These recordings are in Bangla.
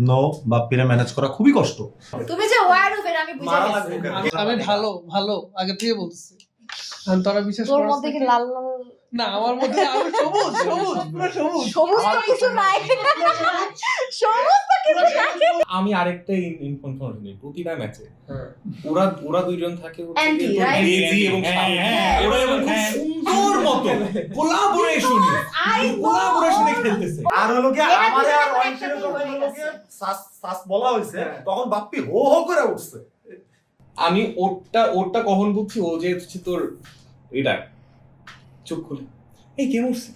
নো, বাপ্পিরে ম্যানেজ করা খুবই কষ্ট। তুমি যে ওয়ারুফের আমি বুঝে গেছি। আমি ভালো আগে থেকে বলতেছি। তোরা বিশ্বাস তোর করছিস মধ্যে কি লাল লাল না? আমার মধ্যে আমি সবুজ পুরো সবুজ। সবুজ তো কিছু নাই, সবুজ তো কিছু নাই। আমি আরেকটা ইনফরমেশন দিই, প্রতিটা ম্যাচে ওরা দুইজন থাকে Anti, right? লেজি এবং ওরা এবং খুব সুন্দর মতো কোলাবোরেশনে খেলতেছে। আর হলো কি এটা আমারে আর দুজনে ওয়াইফের একসাথেই যখন হয়ে হলো গেছে। কি সাস বলা হইছে তখন বাপ্পি হো হো করে উঠছে। আমি ওরটা কখন বুঝছি, ও যে হচ্ছে তোর এটা চোখ খুলে এই কে মরছে।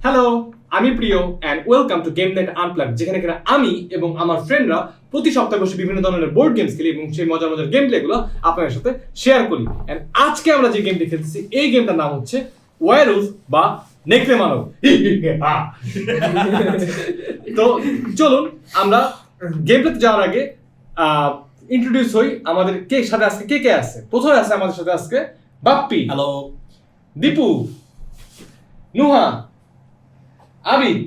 হ্যালো, আমি প্রিয় and welcome to game net unplug, যেখানে কিনা আমি এবং আমার ফ্রেন্ডরা প্রতি সপ্তাহে বসে বিভিন্ন ধরনের বোর্ড গেমস খেলি এবং সেই মজার মজার গেম প্লেগুলো আপনাদের সাথে শেয়ার করি। অ্যান্ড আজকে আমরা যে গেমটি খেলতেছি এই গেমটার নাম হচ্ছে ওয়ারউলফ বা নেকড়ে মানব। তো চলুন আমরা গেম প্লেতে যাওয়ার আগে ইন্ট্রোডিউস হই। আমাদের সাথে আজকে কে আছে? প্রথমে আছে আমাদের সাথে আজকে বাপ্পি, হ্যালো, দীপু, নুহা, আবিদ,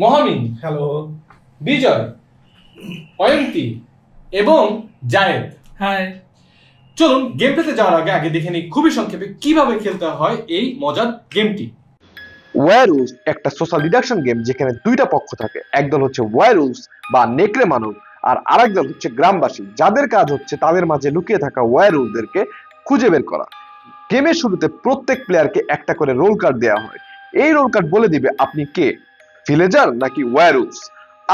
মহামিন, হ্যালো, বিজয়, অয়ন্তী এবং জায়েদ। হাই। চলুন গেম প্লেতে যাওয়ার আগে দেখে নিই খুবই সংক্ষেপে কিভাবে খেলতে হয় এই মজার গেমটি। ওয়্যারউলফ একটা সোশ্যাল ডিডাকশন গেম, যেখানে দুইটা পক্ষ থাকে। একদল হচ্ছে ওয়্যারউলফ বা নেকড়ে মানব, আর আরেক দল হচ্ছে গ্রামবাসী, যাদের কাজ হচ্ছে তাদের মাঝে লুকিয়ে থাকা ওয়্যারউলফদেরকে খুঁজে বের করা। গেমের শুরুতে প্রত্যেক প্লেয়ারকে একটা করে রোল কার্ড দেওয়া হয়। এই রোল কার্ড বলে দিবে আপনি কে, ভিলেজার নাকি ওয়্যারউলফ।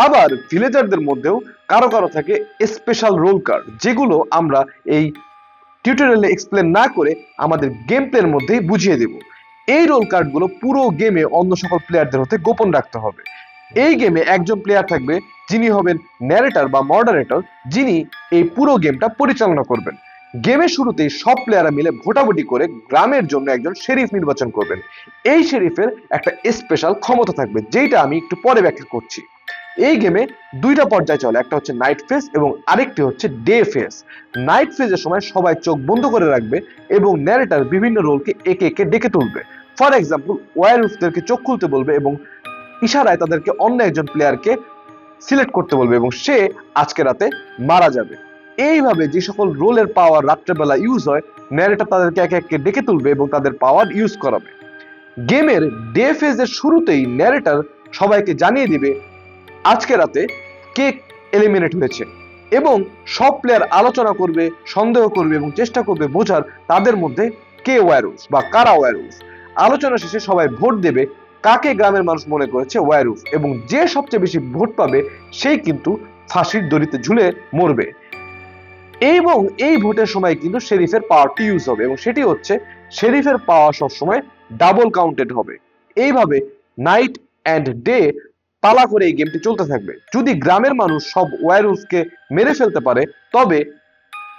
আবার ভিলেজারদের মধ্যেও কারো কারো থাকে স্পেশাল রোল কার্ড, যেগুলো আমরা এই টিউটোরিয়ালে এক্সপ্লেন না করে আমাদের গেম প্লের মধ্যেই বুঝিয়ে দেব। এই রোল কার্ডগুলো পুরো গেমে অন্য সকল প্লেয়ারদের হতে গোপন রাখতে হবে। এই গেমে একজন প্লেয়ার থাকবে যিনি হবেন ন্যারেটর বা মডারেটর, যিনি এই পুরো গেমটা পরিচালনা করবেন। গেমের শুরুতেই সব প্লেয়াররা মিলে ভোটাভুটি করে গ্রামের জন্য একজন শেরিফ নির্বাচন করবেন। এই শেরিফের একটা স্পেশাল ক্ষমতা থাকবে, যেটা আমি একটু পরে ব্যাখ্যা করছি। এই গেমে দুইটা পর্যায়ে চলে, একটা হচ্ছে নাইট ফেজ এবং আরেকটি হচ্ছে ডে ফেজ। নাইট ফেজের সময় সবাই চোখ বন্ধ করে রাখবে এবং ন্যারেটর বিভিন্ন রোলকে একে একে ডেকে তুলবে। ফর এক্সাম্পল, ওয়্যারউলফদেরকে চোখ খুলতে বলবে এবং ইশারায় তাদেরকে অন্য একজন প্লেয়ারকে সিলেক্ট করতে বলবে এবং সে আজকে রাতে মারা যাবে। এইভাবে যে সকল রোলের পাওয়ার রাত্রেবেলা ইউজ হয়, ন্যারেটর তাদেরকে একে একে ডেকে তুলবে এবং তাদের পাওয়ার ইউজ করাবে। গেমের ডে ফেজের শুরুতেই ন্যারেটর সবাইকে জানিয়ে দিবে আজকে রাতে কে এলিমিনেট হয়েছে এবং সব প্লেয়ার আলোচনা করবে, সন্দেহ করবে এবং চেষ্টা করবে বোঝার তাদের মধ্যে কে ওয়্যারউলফ বা কারা ওয়্যারউলফ। আলোচনা শেষে সবাই ভোট দেবে কাকে গ্রামের মানুষ মনে করেছে ওয়্যারউলফ, এবং যে সবচেয়ে বেশি ভোট পাবে সেই কিন্তু ফাঁসির দড়িতে ঝুলে মরবে। এবং এই ভোটের সময় কিন্তু শেরিফের পাওয়ারটি ইউজ হবে এবং সেটি হচ্ছে শেরিফের পাওয়ার সবসময় ডাবল কাউন্টেড হবে। এইভাবে নাইট অ্যান্ড ডে পালা করে এই গেমটি চলতে থাকবে। যদি গ্রামের মানুষ সব ওয়্যারউলফকে মেরে ফেলতে পারে তবে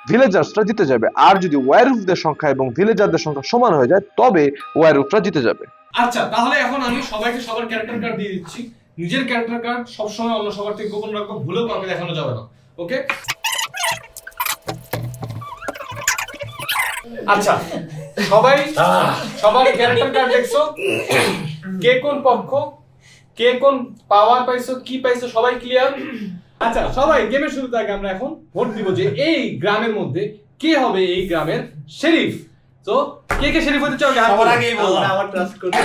ভিলেজার্সরা জিতে যাবে, আর যদি ওয়্যারউলফদের সংখ্যা এবং ভিলেজারদের সংখ্যা সমান হয়ে যায় তবে ওয়্যারউলফরা জিতে যাবে। আচ্ছা, তাহলে এখন আমি সবাইকে সবার ক্যারেক্টার কার্ড দিয়ে দিচ্ছি। নিজের ক্যারেক্টার কার্ড সবসময় অন্য সবার থেকে গোপন রাখবো, ভুলেও কাউকে দেখানো যাবে না। ওকে? আচ্ছা, সবাই ক্যারেক্টার কার্ড দেখছো? কে কোন পক্ষ, কে কোন পাওয়ার পাইছো, কি পাইছো, সবাই ক্লিয়ার? আচ্ছা, সবাই গেমের শুরুতে আগে আমরা এখন ভোট দিব যে এই গ্রামের মধ্যে কে হবে এই গ্রামের শেরিফ। তো কে কে শেরিফ হতে চাও? সবার আগেই বললাম আমার ট্রাস্ট করতে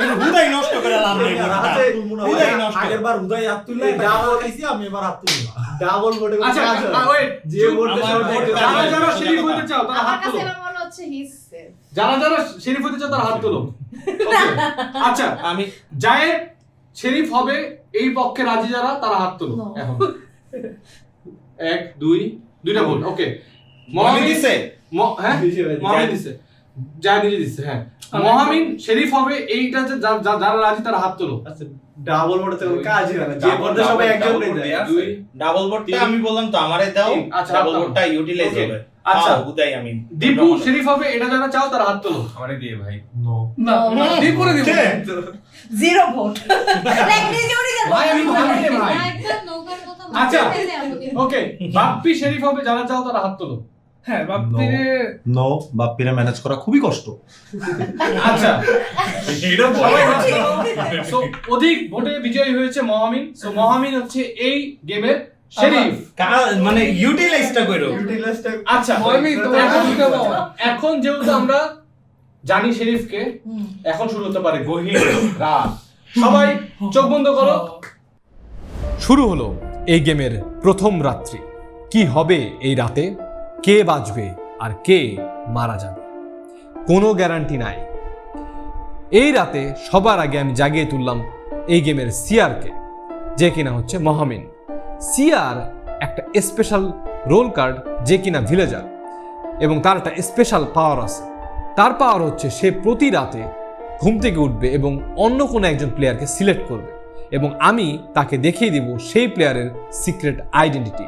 এটা হুদাই নষ্ট করে লাভ নেই। হুদাই নষ্ট, আগেরবার হুদাই হাত তুললে ডাবল খাইছি, আমি এবার হাত তুলব ডাবল ভোটে। আচ্ছা ওয়েট, যে ভোটে যারা শেরিফ হতে চাও তারা হাত তুলো। আমার মনে হচ্ছে হিসছে। যারা শেরিফ হতে চাও তারা হাত তোলো। আচ্ছা, আমি জায়েদ শেরিফ হবে এই পক্ষে রাজি যারা তারা হাত তোলো এখন। 1 2 দুইটা ভুল ওকে মহামিন দিছে হ্যাঁ মহামিন দিছে যা নিজে দিছে হ্যাঁ মহামিন শরীফ হবে এইটা যে যারা রাজি তারা হাত তোলো আচ্ছা ডাবল বোর্ড তো কাজই হয় না যে বোর্ডে সবাই একজন নেই যায় দুই ডাবল বোর্ডটা আমি বললাম তো আমারে দাও আচ্ছা, ডাবল বোর্ডটা ইউটিলাইজ Okay. হবে আচ্ছা। উদয় আমি দীপু শরীফ হবে এটা যারা চাও তারা হাত তোলো আমারে দিয়ে ভাই নো না দীপুরে দিব জিরো ভোট লাইক নিজে উড়ে যাবে ভাই, আমি ভাবি রে ভাই। একবার নৌকার কথা আচ্ছা। বলতে আমাদের ওকে বাপ্পি শরীফ হবে যারা চাও তারা হাত তোলো হ্যাঁ বাপ্পিরে নো বাপ্পিরা ম্যানেজ করা খুবই কষ্ট আচ্ছা এটা সবাই হাত তোলো। So, অধিক ভোটে বিজয়ী হয়েছে মহামিন সো মহামিন হচ্ছে এই গেমের শরীফ মানে ইউটিলাইজটা কইরো ইউটিলাইজটা আচ্ছা মহামিন, তোমার এখন- ভূমিকা বল। এখন যেহেতু আমরা জানি শরীফকে এখন শুরু হতে পারে গহীন রাত সবাই চোখ বন্ধ করো শুরু হলো এই গেমের প্রথম রাত্রি কি হবে এই রাতে কে বাঁচবে আর কে মারা যাবে কোনো গ্যারান্টি নাই এই রাতে সবার আগে আমি জাগিয়ে তুললাম এই গেমের সিআরকে যে কিনা হচ্ছে মহামিন সিআর একটা স্পেশাল রোল কার্ড যে কিনা ভিলেজার এবং তার একটা স্পেশাল পাওয়ার আছে তার পাওয়ার হচ্ছে সে প্রতি রাতে ঘুম থেকে উঠবে এবং অন্য কোনো একজন প্লেয়ারকে সিলেক্ট করবে এবং আমি তাকে দেখিয়ে দিব সেই প্লেয়ারের সিক্রেট আইডেন্টিটি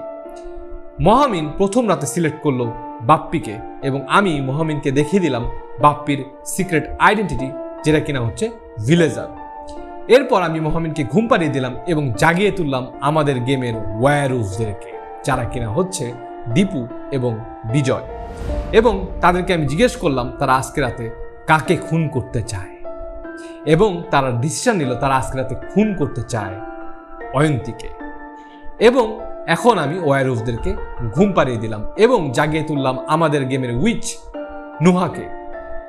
মহামিন প্রথম রাতে সিলেক্ট করলো বাপ্পিকে এবং আমি মহামিনকে দেখিয়ে দিলাম বাপ্পির সিক্রেট আইডেন্টিটি যেটা কিনা হচ্ছে ভিলেজার এরপর আমি মহামিনকে ঘুম পাড়িয়ে দিলাম এবং জাগিয়ে তুললাম আমাদের গেমের ওয়্যারউলফদেরকে যারা কিনা হচ্ছে দীপু এবং বিজয় এবং তাদেরকে আমি জিজ্ঞেস করলাম তারা আজকে রাতে কাকে খুন করতে চায় এবং তারা ডিসিশন নিল তারা আজকে রাতে খুন করতে চায় অয়ন্তীকে এবং এখন আমি ওয়্যারউলফদেরকে ঘুম পাড়িয়ে দিলাম এবং জাগিয়ে তুললাম আমাদের গেমের উইচ নুহাকে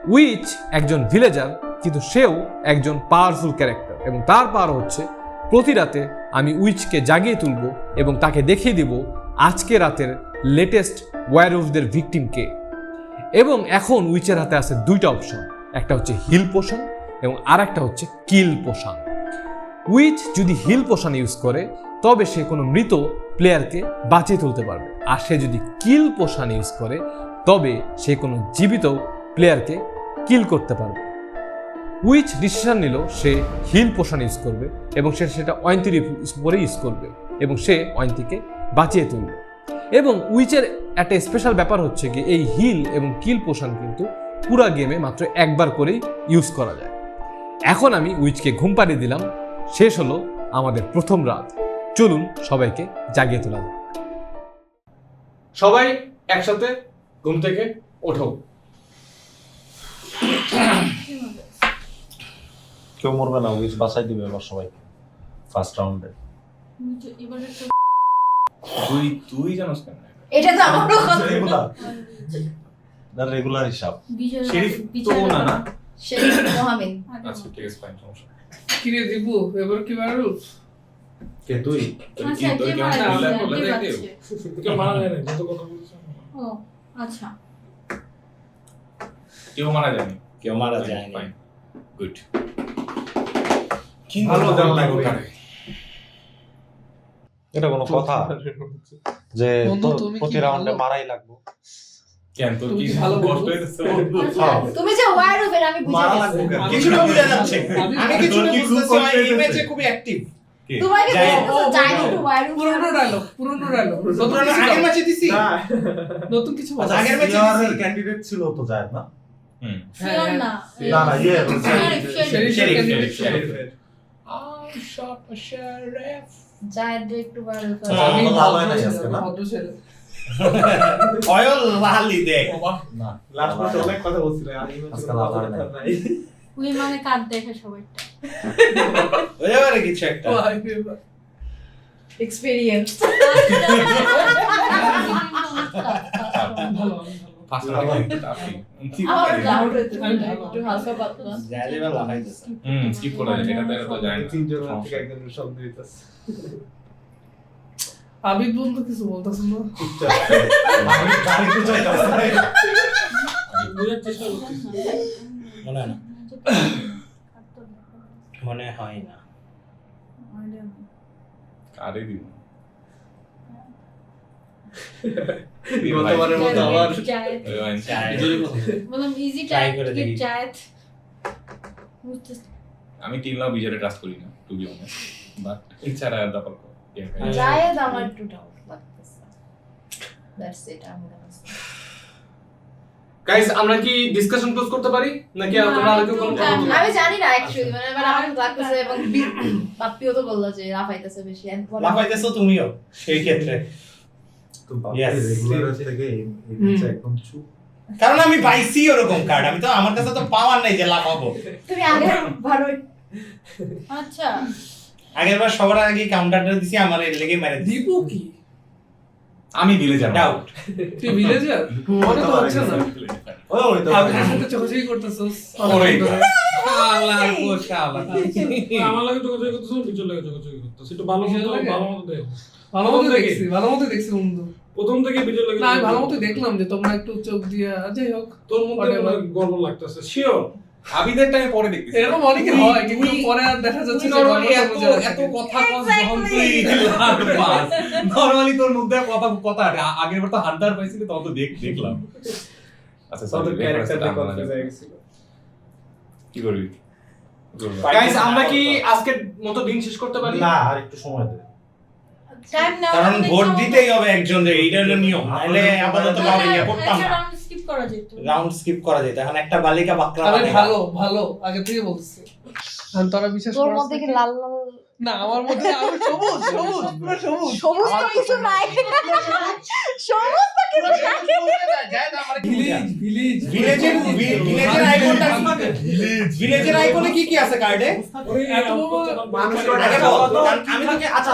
উইচ একজন ভিলেজার কিন্তু সেও একজন পাওয়ারফুল ক্যারেক্টার এবং তার পাওয়ার হচ্ছে প্রতি রাতে আমি উইচকে জাগিয়ে তুলব এবং তাকে দেখিয়ে দিব আজকে রাতের লেটেস্ট ওয়্যারউলফদের ভিকটিম কে এবং এখন উইচের হাতে আছে দুইটা অপশন একটা হচ্ছে হিল পোশন এবং আর একটা হচ্ছে কিল পোশন উইচ যদি হিল পোশন ইউজ করে তবে সে কোনো মৃত প্লেয়ারকে বাঁচিয়ে তুলতে পারবে আর সে যদি কিল পোশন ইউজ করে তবে সে কোনো জীবিত প্লেয়ারকে কিল করতে পারবে উইচ ডিসিশন নিল সে হিল পোশন ইউজ করবে এবং সে সেটা অয়ন্তীর উপরে ইউজ করবে এবং সে অয়ন্তীকে বাঁচিয়ে তুলবে এবং উইচের একটা স্পেশাল ব্যাপার হচ্ছে কি এই হিল এবং কিল পোশন কিন্তু পুরা গেমে মাত্র একবার করেই ইউজ করা যায় এখন আমি উইচকে ঘুম পাড়িয়ে দিলাম শেষ হলো আমাদের প্রথম রাত চলুন সবাইকে জাগিয়ে তোলা যাক সবাই একসাথে ঘুম থেকে ওঠো কেউ মরবে না উইচ বাঁচাই দিবে এবার সবাই ফার্স্ট রাউন্ডে এবারে তো তুই জানোস কেন এটা তো আমারও কথা রেগুলার রেগুলার হিসাব বিজয় শরীফ তো না না শরীফ মহামিন আচ্ছা ঠিক আছে ফাইন সমস্যা কি রে দীপু এবার কি ওয়্যারউলফ কে তুই তোর কি আচ্ছা তোর কে কেমন মারা বললা যাবে বললা কে দেখে বাঁচছে? কেউ মারা যায় না যত কথা বলছিস ও আচ্ছা কেউ মারা যায়নি কেউ মারা যায়নি ফাইন গুড ভালো দেওয়া লাগবে এটা কোনো কথা যে বন্ধু, তুমি কি প্রতি রাউন্ডে ভালো? মারাই লাগবে কেন তোর তুমি কি ভালো কষ্ট বলছো? হইতেছে আচ্ছা তুমি যে ওয়্যারউলফের আমি বুঝে মারা গেছি লাগবে কেন? কিছুটা বোঝা যাচ্ছে আমি কিছুটা কি খুব বুঝতেছি এই confident ম্যাচে আছে। খুবই অ্যাক্টিভ তোমার কি যাই- জানি তো ওয়্যারউলফ পুরনো ডায়লগ নতুন কিছু আগের দাও। ম্যাচে দিছি না নতুন কিছু বলো। আচ্ছা আগের ম্যাচে সিআর দিছি। এর ক্যান্ডিডেট ছিল তো যায় না হুম শিওর না না না ইয়ে শরীফ শরীফ, candidate শরীফ, শরীফ। জায়েদ একটু ওয়্যারউলফ আচ্ছা, আমি আমার লাল হয় নাই ভদ্র আজকে, ছেলে, না? ভদ্র ছেলে। অয়ল লালি দে না লাস্ট ম্যাচে অনেক কথা বলছিল আর এই আজকে লাল হয় নাই। উই মানে কাট দেখে সবাইটা হয়ে যাবে কিছু একটা ভাই রে ভাই। এক্সপেরিয়েন্স ভালো, ভালো। ফার্স্ট রাউন্ডে একটু টাফি আমার ডাউট আমি ভালো। একটু হালকা পাতলা যাইলে বেলা হইতেছে স্কিপ করা যায় এটা তো যায় না তিনজন থেকে একজন শব্দ দিতেছে আবিদ বন্ধু কিছু বলতেছ না আমি গাড়িতে যাইতাছি বুঝার চেষ্টা করতেছি মনে হয় না মনে হয় না আরে দিব গতবারের মতো আবার জায়েদ বললাম ইজি Try করে দেখি। জায়েদ আমি টিল নাও বিজয়রে ট্রাস্ট করি না টু বি অনেস্ট বাট এছাড়া ব্যাপার জায়েদ আমার একটু ডাউট লাগতেছে। দ্যাটস ইট, আমি গাইস আমরা কি ডিসকাশন ক্লোজ করতে পারি নাকি তোমরা আরেকটু কোনো কথা বলবে? আমি জানি না অ্যাকচুয়ালি, মানে এবার আমার লাগতেছে, এবং পাপ্পিও তো বললো যে লাফাইতেছে বেশি। লাফাইতেছো তুমিও সেই ক্ষেত্রে, Yes. কারণ আমি পাইছি ওরকম কার্ড, আমি তো আমার কাছে তো পাওয়ার নাই যে লাফাবো। তুমি আগে ভালো আচ্ছা আগের বার সবার আগে কাউন্টারটা দিছি, আমার এর লেগে মেরে দিছি। দীপু কি আমি ভিলেজার ডাউট তুই ভিলেজার মনে তো হচ্ছে না ওই তো আমার সাথে চোখাচোখি করতেছস ওরে। শালা গো শালা আমার লাগে যোগাযোগ করতেছ, বিচল লাগে যোগাযোগ করতেছ। একটু ভালো বিচল মতো লাগে? ভালো মতো দেখো। ভালো মতো দেখছি বন্ধু। প্রথম থেকে বিচল লাগে। না আমি ভালো মতো দেখলাম যে তোমরা একটু চোখ দিয়া, যাই হোক তোর মধ্যে whatever। গর্ব লাগতেছে, শিওর। আবিদের টাইমে পরে দেখতেছি এরকম অনেকে হয়, কিন্তু পরে আর দেখা যাচ্ছে যে নরমালি গল্পটা এত বুঝে রাখে। এত কথা কস যখন তুই নরমালি তোর মধ্যে কথা আগের বার তো হান্টার পাইছিলি তখন তো দেখলাম। আচ্ছা তোদের সরি ক্যারেক্টারটা কনফিউজ হয়ে গেছিল। কি করবি গাইস আমরা কি আজকের মতো দিন শেষ করতে পারি? না, আর একটু সময় দে, টাইম নাও, কারণ ভোট দিতেই হবে একজনের, এইটা হলো নিয়ম। নাহলে আপাতত ইয়া করতাম না, রাউন্ড স্কিপ করা যেত। রাউন্ড স্কিপ করা যেত। এখন একটা বালিকা বাকরা আরে বালিকা। ভালো আগে থেকে বলছি। আর তোরা বিশ্বাস তোর করছ মধ্যে কি লাল লাল না? আমার মধ্যে আমি সবুজ পুরো সবুজ। সবুজ তো কিছু নাই, সবুজ তো কিছু নাই। ভিলেজের আইকনটা কি? ভিলেজের আইকনে কি কি আছে কার্ডে? ওরে এত মানুষ আগে বল, আমি তোকে আচ্ছা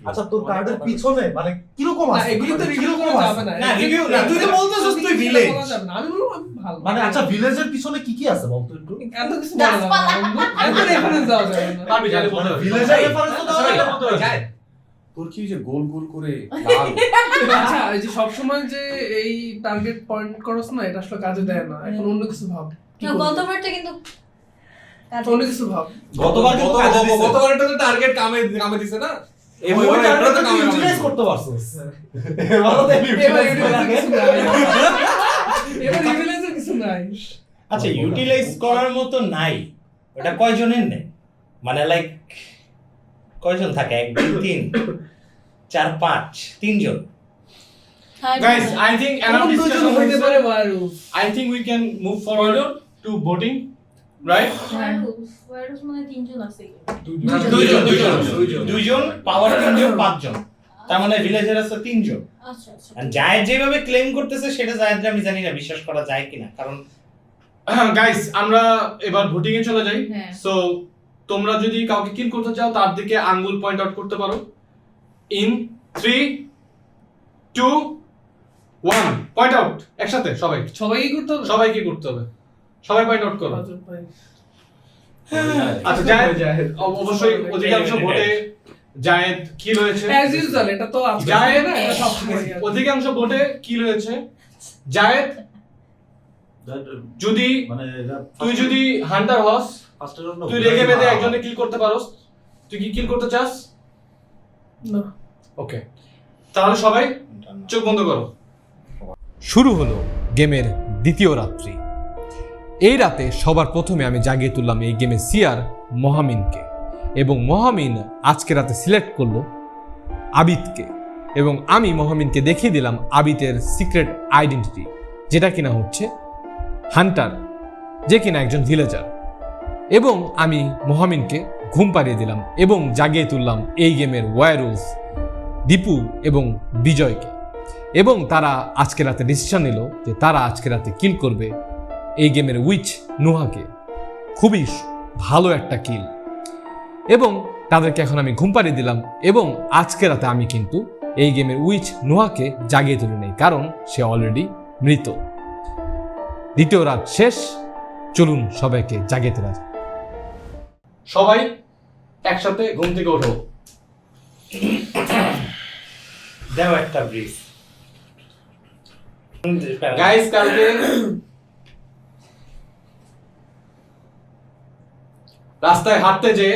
আচ্ছা তোর কার্ডের পিছনে মানে কিরকম না আছে? এগুলো তো রিভিউ করা যাবে না। না রিভিউ না, তুই তো বলতেছিস তুই ভিলেজ। বলা যাবে না। আমি বললাম আমি ভালো। মানে আচ্ছা ভিলেজের পিছনে কি কি আছে বলতো একটু? এত কিছু বলা যাবে না বন্ধু। এত রেফারেন্স দেওয়া যাবে না। পারবি জানি বলতে হবে। ভিলেজের রেফারেন্স তো দেওয়া যাবে না। তোর কি যে গোল গোল করে লাল আচ্ছা এই যে সবসময় যে এই টার্গেট পয়েন্ট করছ না, এটা আসলে কাজে দেয় না। এখন অন্য কিছু ভাব। কি না করবি? গতবারটা কিন্তু অন্য কিছু ভাব। গতবার কিন্তু কাজে দিছে। গতবারটা তো টার্গেট কামে দিছে না? ওই টার্গেটটা তুই ইউটিলাইজ করতে পারছিস। এবারও তো এবার ইউটিলাইজ ইউটিলাইজের কিছু নাই। এবার ইউটিলাইজের কিছু নাই। আচ্ছা ইউটিলাইজ করার মতো নাই, ওটা কয়জনের নেই? মানে লাইক কয়জন থাকে? 1 2 3 4 5 3জন। Guys, I think enough দুজন discussion হইতে পারে হয়েছে. Virus. I think we can move forward to voting, right? ওয়ারুস মানে তিনজন আছে। দুইজন পাওয়ার 3জন 5 জন, তার মানে ভিলেজের আছে 3 জন। আচ্ছা আচ্ছা আর জায়েদ যেভাবে ক্লেম করতেছে সেটা জায়েদরে আমি জানি না বিশ্বাস করা যায় কিনা, কারণ Guys, আমরা এবার ভোটিং এ চলে যাই। হ্যাঁ। So তোমরা যদি কাউকে কিল করতে চাও তার দিকে আঙ্গুল পয়েন্ট আউট করতে পারো। In 3 2 1 পয়েন্ট আউট একসাথে সবাই। সবাই কি করতে হবে? সবাই কি করতে হবে? সবাই পয়েন্ট আউট করো। আচ্ছা, ভাই। আচ্ছা জায়েদ অবশ্যই অধিকাংশ ভোটে জায়েদ কিল হয়েছে। As usual, এটা তো আছে। জায়েদ না, এটা সবসময় আছে। অধিকাংশ ভোটে কিল হয়েছে। জায়েদ যদি মানে তুই যদি হান্টার হস, তুই রেগে বেঁধে একজনে কিল করতে পারোস, তুই কি কিল করতে চাস? না। ওকে, তাহলে সবাই চোখ বন্ধ করো। শুরু হলো গেমের দ্বিতীয় রাত্রি। এই রাতে সবার প্রথমে আমি জাগিয়ে তুললাম এই গেমের সিআর মহামিনকে, এবং মহামিন আজকে রাতে সিলেক্ট করলো আবিদকে, এবং আমি মহামিনকে দেখিয়ে দিলাম আবিদের সিক্রেট আইডেন্টিটি, যেটা কিনা হচ্ছে হান্টার, যে কিনা একজন ভিলেজার। এবং আমি মহামিনকে ঘুম পাড়িয়ে দিলাম এবং জাগিয়ে তুললাম এই গেমের ওয়ারুলস দীপু এবং বিজয়কে, এবং তারা আজকে রাতে ডিসিশন নিল যে তারা আজকে রাতে কিল করবে এই গেমের উইচ নুহাকে। খুবই ভালো একটা কিল, এবং তাদেরকে এখন আমি ঘুম পাড়িয়ে দিলাম, এবং আজকে রাতে আমি কিন্তু এই গেমের উইচ নুহাকে জাগিয়ে তুলে নেই, কারণ সে অলরেডি মৃত। দ্বিতীয় রাত শেষ, চলুন সবাইকে জাগিয়ে তোলা যায়। সবাই একসাথে ঘুম থেকে ওঠো। দাও একটা ব্রিফ। গাইস কালকে রাস্তায় হাঁটতে যে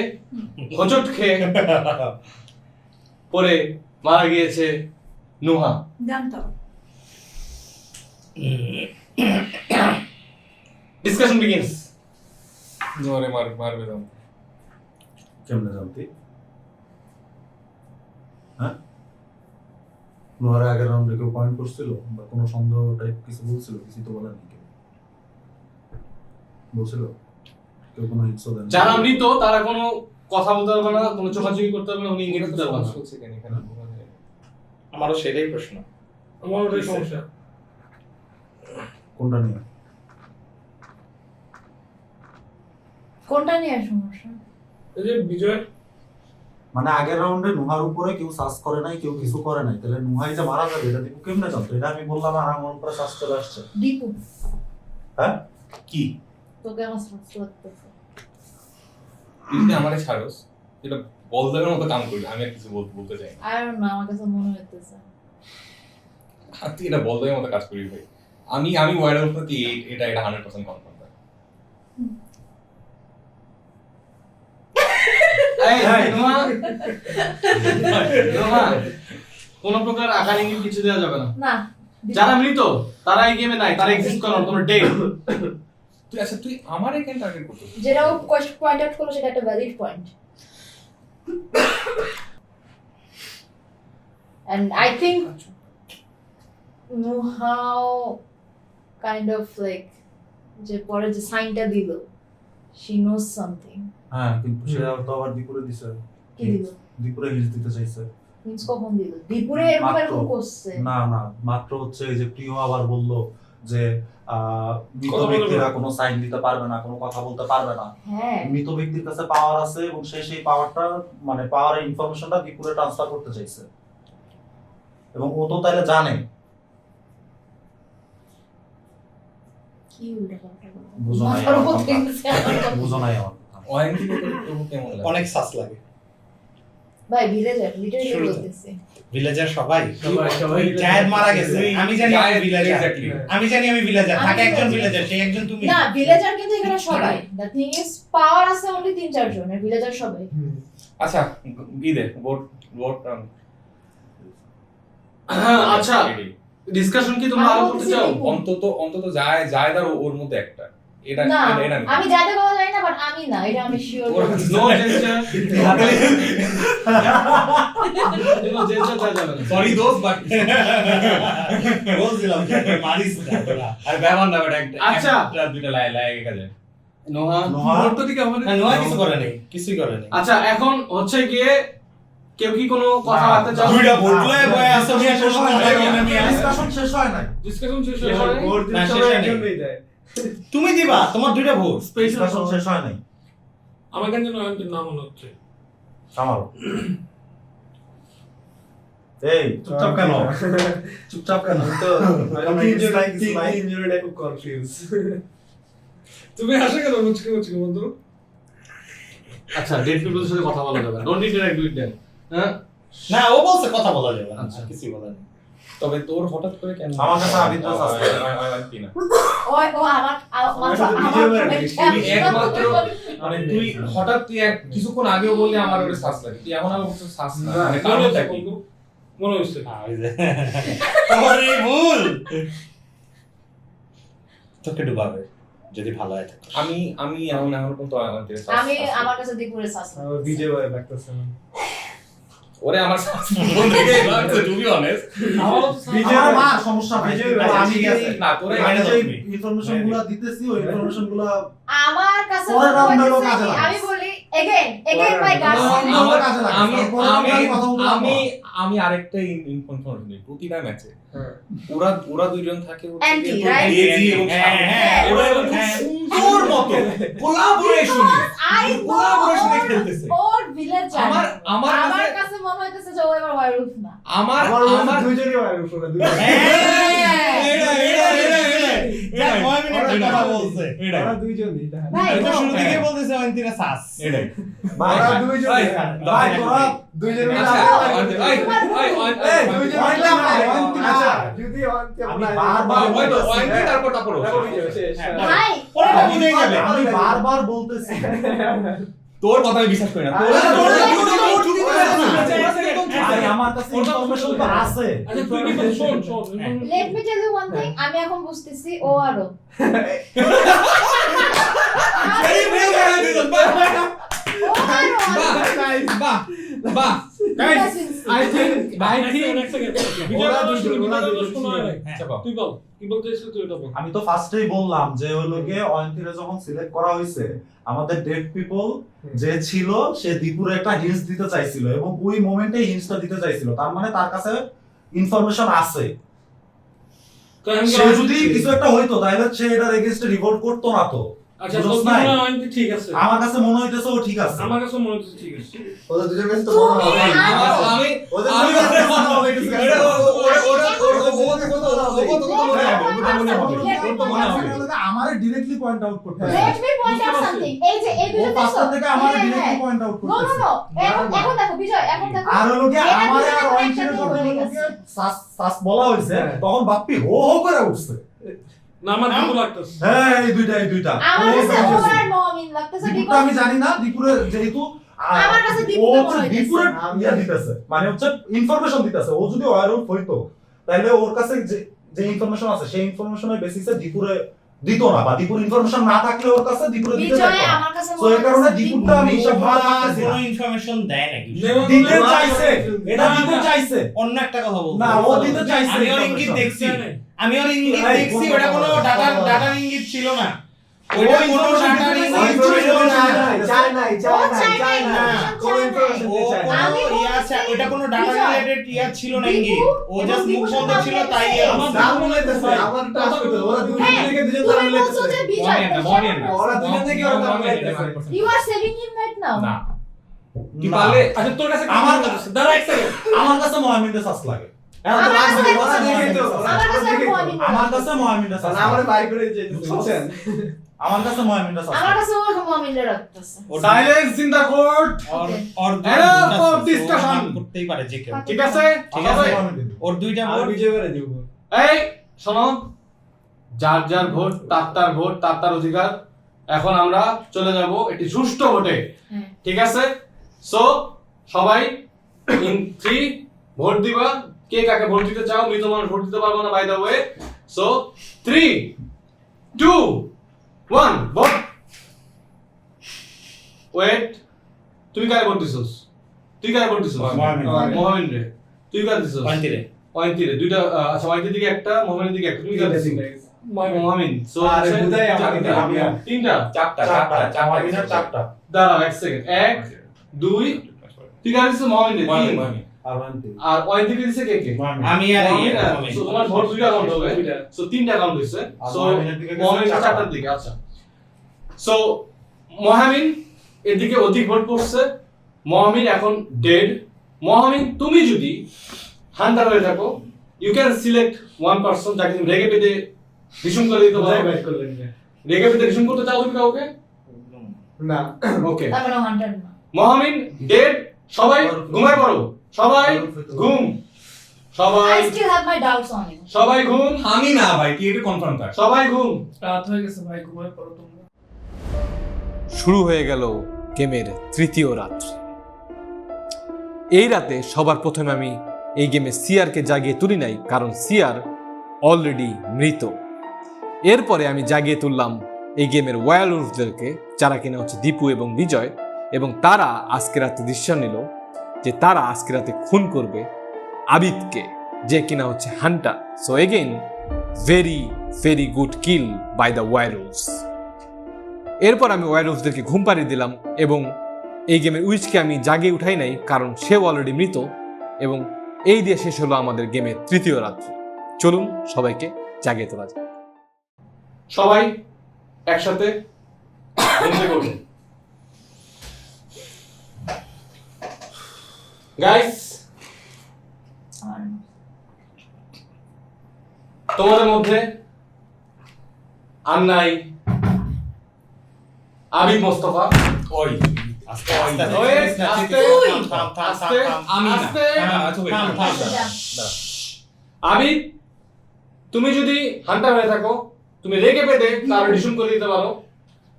হোঁচট খেয়ে পরে মারা গিয়েছে নুহা। জানতাম। Discussion begins. জোরে মারবে দাম। কেমনে জানতি? হ্যাঁ, নোয়ার আগের রাউন্ডে কেউ পয়েন্ট করছিল বা কোনো সন্দেহ টাইপ কিছু বলছিল? কিছু তো বলেনি কেউ, বলছিল কেউ কোনো হিংসা দেন? যারা মৃত তারা কোনো কথা বলতে পারবে না, কোনো চোখাচোখি করতে পারবে না, উনি ইঙ্গিত করতে পারবে না। হচ্ছে কেন এখানে? আমারও সেটাই প্রশ্ন। আমার ওটাই সমস্যা। কোনটা নিয়ে? কোনটা নিয়ে সমস্যা? এই যে বিজয় মানে আগের রাউন্ডে নুহার উপরে কেউ সার্চ করে নাই, কেউ কিছু করে নাই, তাহলে নুহাই যে মারা যাবে এটা দীপু কেমনে জানতো? এটা আমি বললাম আর আমার উপরে সার্চ চলে আসছে। দীপু, হ্যাঁ কি তোকে আমার শ্বাস লাগতেছে। তুই আমারে ছাড়োস, এটা বলদের মতো কাম করবি, আমি আর কিছু বলতে চাই না। I don't know, আমার কাছে মনে হইতেছে। আর তুই এটা বলদের মতো কাজ করিস ভাই। আমি ওয়াইডের প্রতি এটা 100% কনফার্ম। কোন প্রকার আকার ইঙ্গিত কিছু দেওয়া যাবে না। না, যারা মৃত তারা এই গেমে নাই, তারা এক্সিস্ট করে না, তোমরা ডেড। তুই আমার এখানে টার্গেট করছিস। যেটা ও পয়েন্ট আউট করলো সেটা একটা valid point. And I think how kind of like যে পরে যে সাইনটা দিল, she knows something. হ্যাঁ, কিন্তু সে তো আবার দীপুরে দিছে। কি দিল? দীপুরে হিজ দিতে চাইছে। মিন্স কখন দিল? দীপুরে এরকম করছে। না মাত্র হচ্ছে এই যে প্রিয় আবার বলল যে মৃত ব্যক্তিরা কোনো সাইন দিতে পারবে না, কোনো কথা বলতে পারবে না। হ্যাঁ, মৃত ব্যক্তির কাছে পাওয়ার আছে এবং সে সেই পাওয়ারটা মানে পাওয়ারের ইনফরমেশনটা দীপুরে ট্রান্সফার করতে চাইছে, এবং ও তো তাইলে জানে। কি উল্টাপাল্টা কথা। বুঝো নাই মাথার উপর আমার থেকে কথা। গেছে আমার কথা। বুঝো নাই আমার কথা। ওয়াইনটি তো কেমন লাগে? অনেক সাস লাগে। ভাই ভিলেজার লিটারালি শুরুতে। বলতেছি। ভিলেজার সবাই সবাই জায়েদ মারা গেছে। আমি জানি আমি জায়েদ, ভিলেজার। exactly. আমি জানি আমি ভিলেজার। থাকে আমি একজন ভিলেজার। ভিলেজার, সেই একজন তুমি। না, ভিলেজার কিন্তু এখানে সবাই। দ্য থিং ইজ পাওয়ার আছে অনলি 3-4 জনের, ভিলেজার সবাই। আচ্ছা দে ভোট আচ্ছা, ডিসকাশন কি তোমরা আরো করতে চাও? অন্তত জায়দার ওর মধ্যে একটা এটা না, এটা আমি যাতে কথা জানি না, বাট আমি না, এটা আমি sure. No gesture. No gesture দেওয়া যাবে না। সরি দোস্ত বাট বলছিলাম মারিস না তোরা। আর ব্যবহার না বেটা একটা আচ্ছা। দুইটা লাগে কাজে নোহা। ভোট তো ঠিক আমাদের না, নোয়া কিছু করে নাই, কিছুই করে নাই। আচ্ছা, এখন হচ্ছে গিয়ে কেউ কি কোনো কথা রাখতে চাও? দুইটা ভোট লয়ে বয়ে আছে, মিয়া প্রশ্ন করে না মিয়া। ডিসকাশন শেষ হয় নাই। ডিসকাশন শেষ শেষ হয় হয় নাই? না, শেষ হয় নাই। তুমি দিবা, তোমার দুইটা ভোট। ডিসকাশন শেষ হয় নাই। আমার কাছে নয়নটির নাম মনে হচ্ছে। আমারও। এই চুপচাপ কেন? চুপচাপ কেন? তো তিনজনের খুব কনফিউজ। তুমি আসে কেন মুচকি বন্ধু? আচ্ছা, ডেড পিপলের সাথে কথা বলা যাবে না। Don't interact with them. হ্যাঁ, না, ও বলছে কথা বলা যাবে না। আচ্ছা। কিছুই বলা নেই। তবে তোর হঠাৎ করে কেন আমার কাছে আবিদ্রাস আছে। আমি না ও আমার একমাত্র মানে তুই হঠাৎ কিছুক্ষণ আগেও বললি আমার ওটা শ্বাস লাগে, তুই এখন আবার বলছিস শ্বাস না, মানে কারণটা কি? মনে হচ্ছে তোমার এই ভুল তোকে ডুবাবে যদি ভালো হয় থাকে। আমি এখন পর্যন্ত আমি আমার কাছে দীপুরে শ্বাস লাগছে। বিজয় ভাই ডাকতেছে না। ওরে আমার শ্বাস বন্ধ হয়ে গেছে টু বি অনেস্ট। আমার সমস্যা নাই। আমি গেছি না তোরে আমি যে ইনফরমেশনগুলো দিতেছি ওই ইনফরমেশনগুলো আমার কাছে পরের মনে round এ হইতেছে কাজে কি, লাগে। আমি বলি এগেইন মাই গাট আমার কাজে লাগে। আমি আরেকটা ইনফরমেশন দিই, প্রতিটা ম্যাচে ওরা দুইজন থাকে Anti, right? তোর মতো কোলাবোরেশন কোলাবোরেশনে খেলতেছে। ওর ভিলেজ আমার কাছে মনে হইতেছে যে ও এবার ওয়ারউলফ না। আমার দুইজনই ওয়াইরুফ ওরা দুই। কথা বলছে ওরা দুইজনই। ভাই আমি তো শুরু থেকে বলতেছি অন্তিরা সাস। এটাই ওরা দুইজনই ভাই তোরা দুইজন মিলে যদি আমি বারবার ভাই পরে বুঝে যাবে। আমি বারবার বলতেছি তোর কথা আমি বিশ্বাস করি না। ভাই, আমার কাছে ইনফরমেশন তো আছে। আচ্ছা তুই কি বল শোন শোন Let me tell you one thing, আমি এখন বুঝতেছি ও আরো I think তুই বল কি বলতে চাইছিস তুই এটা বল আমি তো ফার্স্টেই বললাম যে ওই লোকে অয়ন্তীরে যখন সিলেক্ট করা হয়েছে আমাদের ডেড পিপল যে ছিল সে দীপুরে একটা হিন্টস দিতে চাইছিল এবং ওই মোমেন্টে হিন্টসটা দিতে চাইছিল, তার মানে তার কাছে ইনফরমেশন আছে। সে যদি কিছু একটা হইতো তাহলে সে এটার এগেইনস্টে রিভোল্ট করতো না তো। আচ্ছা তোর মনে হয় ঠিক আছে, আমার কাছে মনে হইতেছে ও ঠিক আছে, আমার কাছে মনে হচ্ছে ঠিক আছে। ওদের দুজনের কাছে তো মনে হবে আমি ওদের দুজনের কাছে মনে হবে ঠিক আছে, আমারে ডাইরেক্টলি পয়েন্ট আউট করতে হবে। Let me point out something, এই যে এই দুটো দেখো থেকে আমারে ডাইরেক্টলি পয়েন্ট আউট করতে হবে। No, এখন দেখো বিজয়, এখন দেখো আর লোকে আমারে আর অয়ন্তীরে যখন লোকে সাস বলা হইছে তখন বাপ্পি হো হো করে উঠছে। না আমার দুটো লাগতেছে। হ্যাঁ এই দুইটা আমার কাছে ওর আর মমিন লাগতেছে দীপুরটা আমি জানি না, দীপুরে যেহেতু আমার কাছে ও দীপুরে হচ্ছে দীপুরে ইয়া দিতেছে, মানে হচ্ছে ইনফরমেশন দিতেছে। ও যদি ওয়ারউড হইতো তাহলে ওর কাছে যে ইনফরমেশন আছে সেই ইনফরমেশনের বেসিসে দীপুরে দিত না, বা দীপুর ইনফরমেশন না থাকলে ওর কাছে দীপুরে দিতে বিজয় চাইতো। আমার কাছে সো এই কারণে দীপুরটা আমি হিসাব ভালো করতেছি না। কোনো ইনফরমেশন দেয় নাকি? দিতে চাইছে, এটা দিতে চাইছে। অন্য একটা কথা বলবো না ও দিতে চাইছে। আমি ওর ইঙ্গিত দেখছি, ওটা কোনো ডাটার ইঙ্গিত ছিল না। ওইটা কোনো ডাটার ইঙ্গিত ছিল না। ওটা কোনো ডাটা রিলেটেড ইয়া ছিল না ইঙ্গিত। ও জাস্ট মুখ বন্ধ ছিল তাই আমার নাম মনে হইতেছে আমার টাচ করতে ওরা দুজন থেকে দুজন তার মিলে ওরা দুজন থেকে ওরা তার মিলে You are saving him right now? না কি পারলে আচ্ছা তোর কাছে আমার দাঁড়া এক সেকেন্ড আমার কাছে মোহাম্মদের সাস লাগে। আমার কাছে মোহাম্মদের সাস আমারে বাইর করে যেতে বুঝছেন, আমার কাছে মোহাম্মদের সাস আমার কাছে ওর মমিনলে রাখতেছে। সাইলেন্স ইন দা কোর্ট ওর Enough of discussion. করতেই পারে যে কেউ। ঠিক আছে ঠিক আছে, ওর দুইটা আর ভোট। বিজয় করে দিব। এই শোনো, যার যার ভোট তার ভোট তার অধিকার। এখন আমরা চলে যাব একটি সুষ্ঠু ভোটে, ঠিক আছে? সো সবাই ইন 3 ভোট দিবা। কে কাকে ভোট দিতে চাও? মৃত মানুষ ভোট দিতে পারবো না বাই দ্য ওয়ে। সো 3 2 1 ভোট। ওয়েট, তুই কাকে ভোট দিছস? তুই কাকে ভোট দিছস? মোহামিন রে। তুই কাকে দিছস? ওয়াইন্তিরে দুইটা। আচ্ছা ওয়াইন্তির দিকে একটা, মোহামিনের দিকে একটা। তুমি কাকে দিছস? মোহামিন। সো আরে বুঝাই আমি তিনটা চারটা দাঁড়াও এক সেকেন্ড। 1 2 তুই কাকে দিছস? মোহামিন। আর ওয়াইন্তিকে দিছে কে কে? আমি আর সো তোমার ভোট দুইটা কাউন্ট হবে। সো তিনটা কাউন্ট হইছে। সো মোহামিন চারটার দিকে। আচ্ছা সো মোহামিন এদিকে অধিক ভোট পড়ছে। মোহামিন এখন ডেড। মোহামিন তুমি যদি হান্টার হয়ে থাকো, you can select one person যাকে তুমি রেগে পেতে রিসুম করে দিতে পারো। রেগে পেতে রিসুম করতে চাও তুমি কাউকে? না। ওকে, তারপরে হান্টার না। মোহামিন ডেড। সবাই ঘুমায় পড়ো, সবাই ঘুম, সবাই I still have my doubts on you. সবাই ঘুম। আমি না ভাই, কি এটা কনফার্ম থাক। সবাই ঘুম। রাত হয়ে গেছে ভাই, ঘুমায় পড়ো তোমরা। শুরু হয়ে গেল গেমের তৃতীয় রাত্রি। এই রাতে সবার প্রথমে আমি এই গেমে সিয়ারকে জাগিয়ে তুলি নাই, কারণ সিয়ার অলরেডি মৃত। এরপরে আমি জাগিয়ে তুললাম এই গেমের ওয়ারউলফদেরকে, যারা কিনা হচ্ছে দীপু এবং বিজয়, এবং তারা আজকে রাতে ডিসিশন নিল যে তারা আজকে রাতে খুন করবে আবিদকে, যে কিনা হচ্ছে hunter. So again very very good kill by the werewolves. এরপর আমি ওয়ারউলফদেরকে ঘুম পাড়িয়ে দিলাম এবং এই গেমের উইচকে আমি জাগিয়ে উঠাই নাই, কারণ সেও অলরেডি মৃত। এবং এই দিয়ে শেষ হলো আমাদের গেমের তৃতীয় রাত্রি। চলুন সবাইকে জাগিয়ে তোলা যাক। সবাই একসাথে ঘুমতে করুন। গাইস, তোমাদের মধ্যে আর নাই আবিদ মোস্তফা। ওই আস্তে আস্তে আবিদ, তুমি যদি হান্টার হয়ে থাকো, তুমি রেগে পেতে তার রিসুম করে দিতে পারো।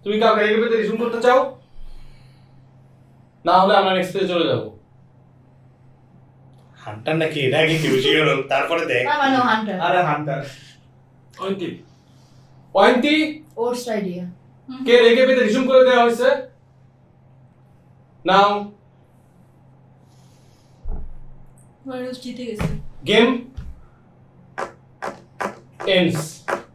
তুমি কাউকে রেগে পেতে রিসুম করতে চাও? না হলে আমরা নেক্সট পেজে চলে যাব। হান্টার নাকি এটা আগে কেউ শিওর তারপরে দেখ না মানে হান্টার আরে হান্টার অন্তি পয়েন্টি ওর্স আইডিয়া কে রেখে পেতে রিজুম করে দেওয়া হয়েছে নাও ওয়ারুস জিতে গেছে গেম এন্ডস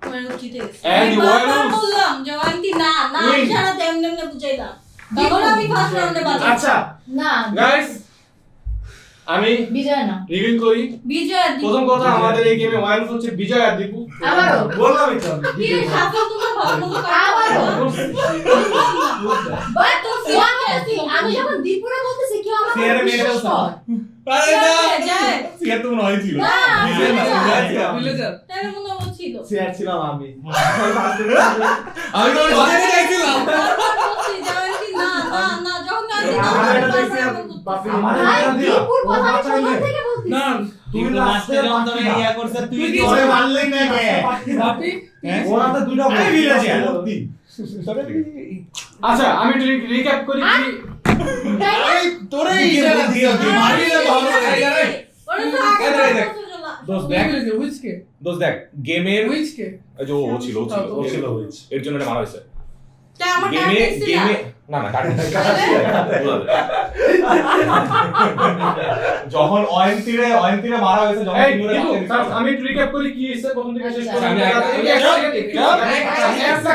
ওয়ারুস জিতে গেছে And আমি the বারবার Warriors বললাম যে অন্তি না না win. ইশারা তেমনে তেমনে বুঝাইলাম তখন আমি ফার্স্ট রাউন্ডে বাজাই আচ্ছা না গাইস আমি বিজয় না রিভিল করি বিজয় দি প্রথম কথা আমাদের এই গেমে ওয়াইল্ড হচ্ছে বিজয় আর দীপু আমারও বললামই তো আমি। কি রে সাফল তোমার ভালো মতো আমারও বাট তো সিয়ার আমি যখন দীপুরে বলতেছি কেউ আমাকে সিয়ারে মেরে বিশ্বাস ফেলছো। করে। আরে না যায় সিয়ার তো মনে হয়েছিল না, বিজয় না, সিয়ার ছিল। ভিলেজার তার মনে হচ্ছিল শেয়ার ছিলাম আমি আমি তো বাজারে যাইছিলাম বারবার বলছি যে অন্তি না না না যখন অন্তি না আমার এটা বারবার দেখছি আর এমন করতেছে। বাপি ভাই দীপুর কথা আমি প্রথম থেকে বলতেছি না তুমি কিন্তু লাস্টে যখন তুমি ইয়া করছ তুই তুই কি কি ওরে মারলেই না কে বাপি হ্যাঁ? ওরা তো দুইটা আরে বিরাজি আর। ভর্তি। আচ্ছা আমি একটু রিক্যাপ করি কি এই তোরে ইশারা দিও তুই মারবি না ভালো করে ওরা তো আগে এই দেখ, বলতে চলা দোস্ত দেখ হুইচ কে দোস্ত দেখ গেমের হুইচ কে ওই যে ও ছিল ও ছিল which? এর জন্য এটা মারা হয়েছে তা আমার গেমে টার্গেট ছিল গেমে না না কাট যখন অয়ন্তিরে মারা হয়েছে যখন এই তিনজনে দীপু, বাঁচিয়ে দিয়েছিল। আমি একটু রিক্যাপ করি কি হইছে প্রথম থেকে শেষ আচ্ছা,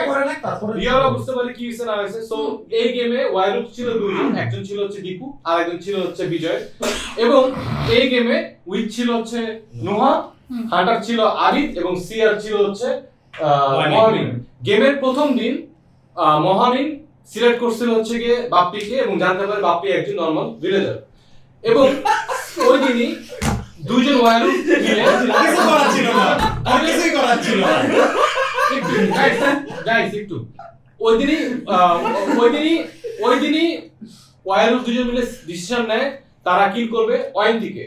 পর্যন্ত রিয়ারা বুঝতে পারে কি হইছে না হইছে সো এই গেমে ওয়াইলুপ ছিল দুইজন একজন ছিল হচ্ছে দীপু আর একজন ছিল হচ্ছে বিজয় এবং এই গেমে উইচ ছিল হচ্ছে নোহা হান্টার ছিল আরিফ এবং সিআর ছিল হচ্ছে মহামিন গেমের প্রথম দিন মহামিন সিলেক্ট করছিল হচ্ছে গিয়ে বাপ্পিকে এবং জানতে পারে বাপ্পি একজন নরমাল ভিলেজার এবং ওই দিনই দুইজন ওয়াইলুপ মিলে কিছু করার ছিল না আর কিছুই করার ছিল না গাইস একটু ওই দিনই ওয়াইলুপ দুজন মিলে ডিসিশন নেয় তারা কিল করবে অয়ন্তিকে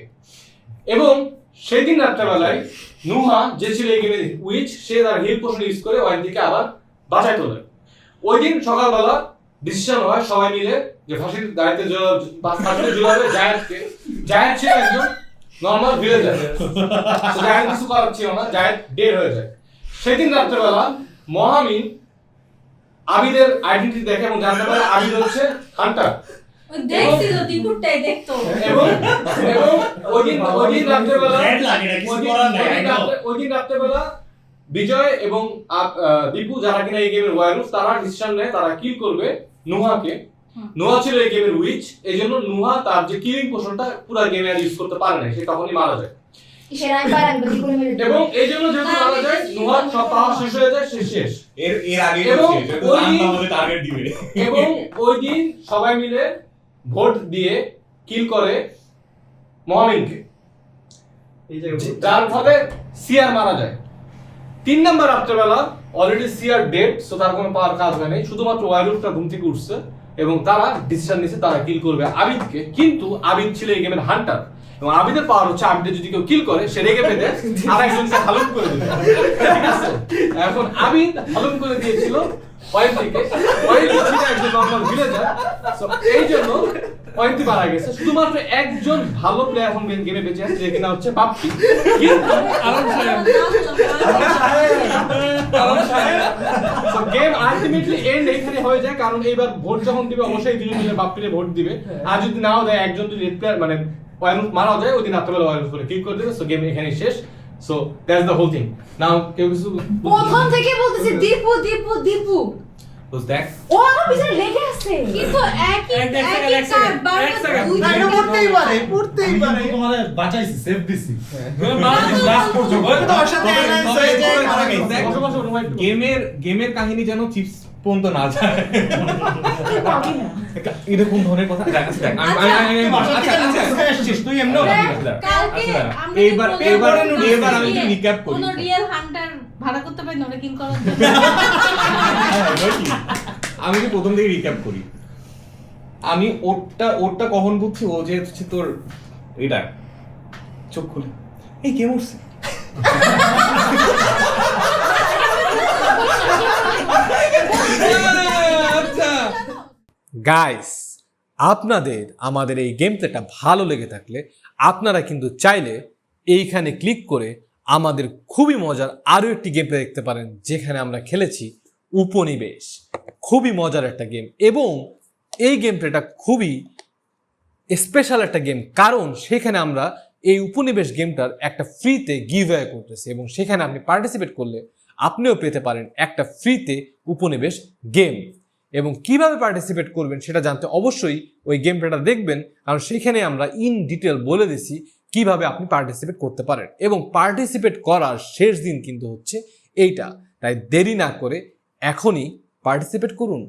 এবং সেই দিন রাত্রেবেলায় নুহা যে ছিল এই গেমে উইচ সে তার হিল পোশন ইউজ করে অয়ন্তিকে আবার বাঁচাই তোলে ওই দিন সকালবেলা ডিসিশন হয় সবাই মিলে যে ফাঁসির দাঁড়িতে ফাঁসিতে ঝুলাবে জায়াতকে জায়াত ছিল একজন নর্মাল ভিলেজার জায়াত কিছু করার ছিল না জায়াত ডেড হয়ে যায় সেদিন রাত্রেবেলা মহামিন আবিদের আইডেন্টিটি দেখে এবং জানতে পারে আবিদ হচ্ছে হান্টার ওই দেখছিল দীপুরটাই দেখতো এবং এবং ওই দিন রাত্রেবেলা রেড লাগে না কিছু করার নাই ওই দিন রাত্রেবেলা বিজয় এবং দীপু যারা কিনা এই গেমের ওয়াইলুস তারা ডিসিশন নেয় তারা কিল করবে নুহাকে নুহা ছিল এই গেমের উইচ এই জন্য নুহা তার যে কিলিং পোশনটা পুরো গেমে আর ইউজ করতে পারে না সে তখনই মারা যায় ইশারা আমি পারাম দীপুরে মেরে দিই। এবং এই জন্য যেহেতু মারা যায় নুহার সব পাওয়ার শেষ হয়ে যায় সে শেষ এর আগে এবং ওই দিন- আমাদের টার্গেট দিবে এবং ওই দিন সবাই মিলে ভোট দিয়ে কিল করে মহামিনকে যার ফলে সিআর মারা যায় 3 নম্বর রাত্রেবেলা অলরেডি সিআর ডেড সো তার কোনো পাওয়ার কাজ হয় নাই শুধুমাত্র ওয়াইলুপটা ঘুম থেকে উঠছে এবং তারা ডিসিশন নিয়েছে তারা কিল করবে আবিদকে কিন্তু আবিদ ছিল এই গেমের হান্টার এবং আবিদের পাওয়ার হচ্ছে আবিদের যদি কেউ কিল করে সে রেগে পেতে আরেকজনকে হালুম করে দেবে ঠিক আছে এখন আবিদ হালুম করে দিয়েছিল পয়েন্টিকে পয়েন্টি ছিল একজন নর্মাল ভিলেজার সো এই জন্য পয়েন্টি মারা গেছে শুধুমাত্র একজন ভালো প্লেয়ার এখন গেমে বেঁচে আছে যে কিনা হচ্ছে বাপ্পি কিন্তু গেম আলটিমেটলি এন্ড এখানে হয়ে যায় কারণ এইবার ভোট যখন দিবে অবশ্যই দুজন মিলে বাপ্পিরে ভোট দিবে আর যদি নাও দেয় একজন যদি রেড প্লেয়ার মানে ওয়াইলুপ মারা যায় ওই দিন রাত্রেবেলা ওয়াইলুপ করে কিল করে দেবে সো গেম এখানেই শেষ so that's the whole thing now কেউ কিছু প্রথম থেকে বলতেছি দীপু দীপু দীপু দোস্ত দেখ ও আমার পিছনে লেগে আছে কিন্তু একই কার্ড বারবার দুই না, এটা পড়তেই পারে আমি কিন্তু তোমারে বাঁচাইছি সেভ দিছি লাস্ট পর্যন্ত ওই তো ওর সাথে alliance হয়ে যায়, মারা গেছে। দেখ, গেমের কাহিনী যেন চিপস পর্যন্ত না যায় এটা কোন ধরনের কথা দেখ, আচ্ছা, দেখ, তুই এমনিও কালকে আমরা এবার আমি একটু রিক্যাপ করি কোন রিয়েল হান্টার ভাড়া করতে পারি না ওরা কিল করার জন্য আমি কি প্রথম থেকে রিক্যাপ করি আমি ওরটা কখন বুঝছি ও যে হচ্ছে তোর এটা চোখ খুলে এই কে মরছে গাইস আপনাদের আমাদের এই গেম প্লেটা ভালো লেগে থাকলে আপনারা কিন্তু চাইলে এইখানে ক্লিক করে আমাদের খুবই মজার আরও একটি গেম প্লে দেখতে পারেন, যেখানে আমরা খেলেছি উপনিবেশ। খুবই মজার একটা গেম, এবং এই গেম প্লেটা খুবই স্পেশাল একটা গেম, কারণ সেখানে আমরা এই উপনিবেশ গেমটার একটা ফ্রিতে গিভ অ্যাওয়ে করতেছি, এবং সেখানে আপনি পার্টিসিপেট করলে আপনিও পেতে পারেন একটা ফ্রিতে উপনিবেশ গেম। এবং কিভাবে পার্টিসিপেট করবেন সেটা জানতে অবশ্যই ওই গেম প্লেটা দেখবেন, কারণ সেখানে আমরা ইন ডিটেল বলে দিছি কিভাবে আপনি পার্টিসিপেট করতে পারেন। এবং পার্টিসিপেট করার শেষ দিন কিন্তু হচ্ছে এইটা, তাই দেরি না করে এখনই পার্টিসিপেট করুন।